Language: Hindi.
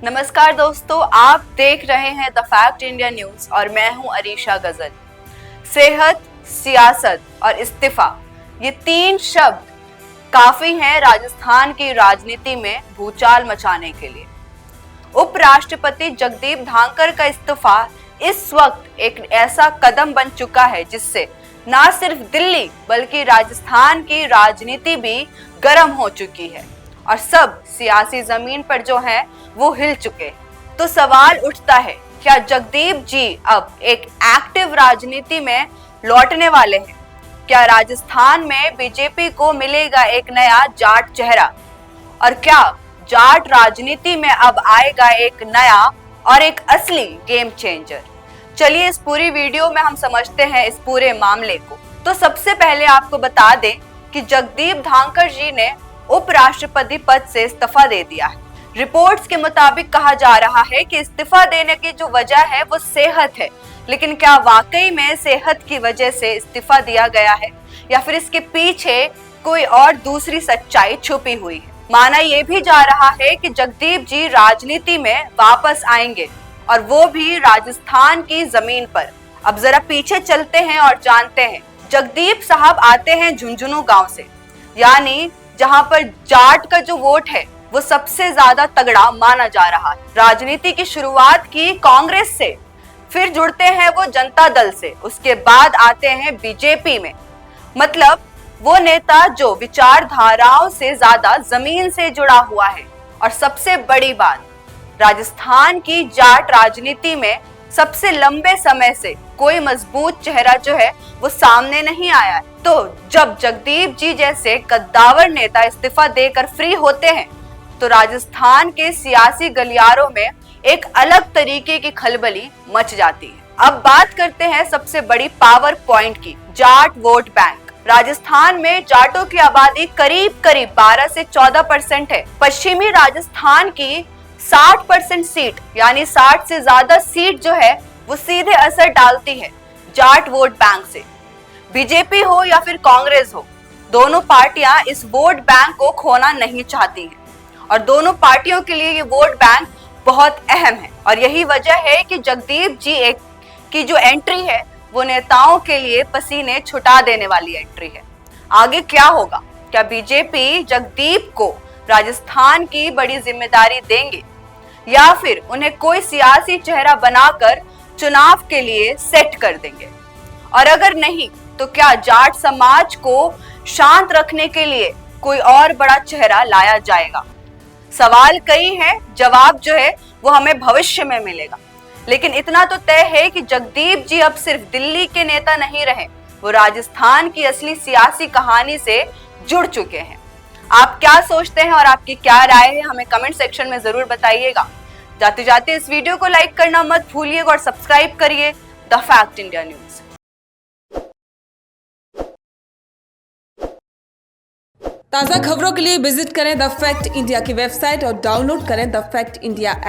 नमस्कार दोस्तों, आप देख रहे हैं द फैक्ट इंडिया न्यूज और मैं हूं अरीशा गजल। सेहत, सियासत और इस्तीफा, ये तीन शब्द काफी हैं राजस्थान की राजनीति में भूचाल मचाने के लिए। उपराष्ट्रपति जगदीप धांकर का इस्तीफा इस वक्त एक ऐसा कदम बन चुका है जिससे न सिर्फ दिल्ली बल्कि राजस्थान की राजनीति भी गर्म हो चुकी है और सब सियासी जमीन पर जो है वो हिल चुके। तो सवाल उठता है, क्या जगदीप जी अब एक एक्टिव राजनीति में लौटने वाले हैं? क्या राजस्थान में बीजेपी को मिलेगा एक नया जाट चेहरा? और क्या जाट राजनीति में अब आएगा एक नया और एक असली गेम चेंजर? चलिए इस पूरी वीडियो में हम समझते हैं इस पूरे मामले को। तो सबसे पहले आपको बता दें कि जगदीप धांकर जी ने उपराष्ट्रपति पद से इस्तीफा दे दिया है। रिपोर्ट्स के मुताबिक कहा जा रहा है कि इस्तीफा देने की जो वजह है वो सेहत है, लेकिन क्या वाकई में सेहत की वजह से इस्तीफा दिया गया है या फिर इसके पीछे कोई और दूसरी सच्चाई छुपी हुई है? माना यह भी जा रहा है कि जगदीप जी राजनीति में वापस आएंगे और वो भी राजस्थान की जमीन पर। अब जरा पीछे चलते हैं और जानते हैं। जगदीप साहब आते हैं झुंझुनू गांव से, यानी जहां पर जाट का जो वोट है वो सबसे ज्यादा तगड़ा माना जा रहा है। राजनीति की शुरुआत की कांग्रेस से, फिर जुड़ते हैं वो जनता दल से, उसके बाद आते हैं बीजेपी में। मतलब वो नेता जो विचारधाराओं से ज्यादा जमीन से जुड़ा हुआ है। और सबसे बड़ी बात, राजस्थान की जाट राजनीति में सबसे लंबे समय से कोई मजबूत चेहरा जो है वो सामने नहीं आया है। तो जब जगदीप जी जैसे कद्दावर नेता इस्तीफा देकर फ्री होते हैं तो राजस्थान के सियासी गलियारों में एक अलग तरीके की खलबली मच जाती है। अब बात करते हैं सबसे बड़ी पावर पॉइंट की, जाट वोट बैंक। राजस्थान में जाटों की आबादी करीब 12 से 14% है। पश्चिमी राजस्थान की 60% सीट, यानी 60 से ज्यादा सीट जो है वो सीधे असर डालती है जाट वोट बैंक से। बीजेपी हो या फिर कांग्रेस हो, दोनों पार्टियां इस वोट बैंक को खोना नहीं चाहती हैं और दोनों पार्टियों के लिए ये वोट बैंक बहुत अहम है। और यही वजह है कि जगदीप जी की जो एंट्री है वो नेताओं के लिए पसीने छुटा देने वाली एंट्री है। आगे क्या होगा? क्या बीजेपी जगदीप को राजस्थान की बड़ी जिम्मेदारी देंगे या फिर उन्हें कोई सियासी चेहरा बनाकर चुनाव के लिए सेट कर देंगे? और अगर नहीं तो क्या जाट समाज को शांत रखने के लिए कोई और बड़ा चेहरा लाया जाएगा? सवाल कई हैं, जवाब जो है वो हमें भविष्य में मिलेगा। लेकिन इतना तो तय है कि जगदीप जी अब सिर्फ दिल्ली के नेता नहीं रहे, वो राजस्थान की असली सियासी कहानी से जुड़ चुके हैं। आप क्या सोचते हैं और आपकी क्या राय है, हमें कमेंट सेक्शन में जरूर बताइएगा। जाते जाते इस वीडियो को लाइक करना मत भूलिएगा और सब्सक्राइब करिए द फैक्ट इंडिया न्यूज। ताज़ा खबरों के लिए विजिट करें द फैक्ट इंडिया की वेबसाइट और डाउनलोड करें द फैक्ट इंडिया ऐप।